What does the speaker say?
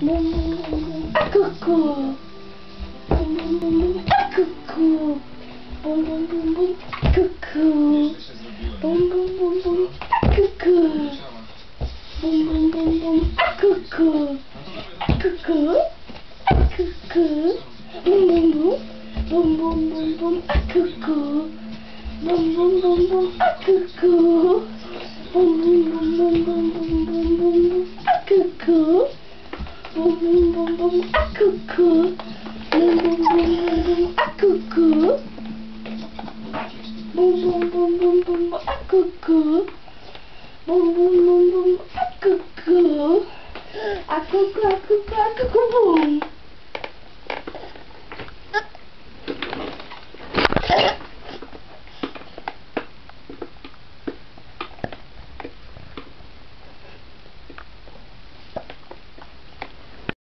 Bum bum bum bum. A cuckoo. Bum bum bum bum. A cuckoo. Bum bum bum bum. A cuckoo. Bum bum bum bum. A cuckoo. Bum bum bum bum. A cuckoo. Cuckoo. A cuckoo. Bum bum bum. Bum bum bum bum. A cuckoo. Bum bum bum bum. A cuckoo. Bum bum bum bum bum bum bum bum bum. A cuckoo. Bum bum bum bum. A cuckoo. Bum bum bum bum bum. A cuckoo. Bum bum bum bum bum. A cuckoo. Bum bum bum bum. A cuckoo. A cuckoo. A cuckoo. A cuckoo. Boom.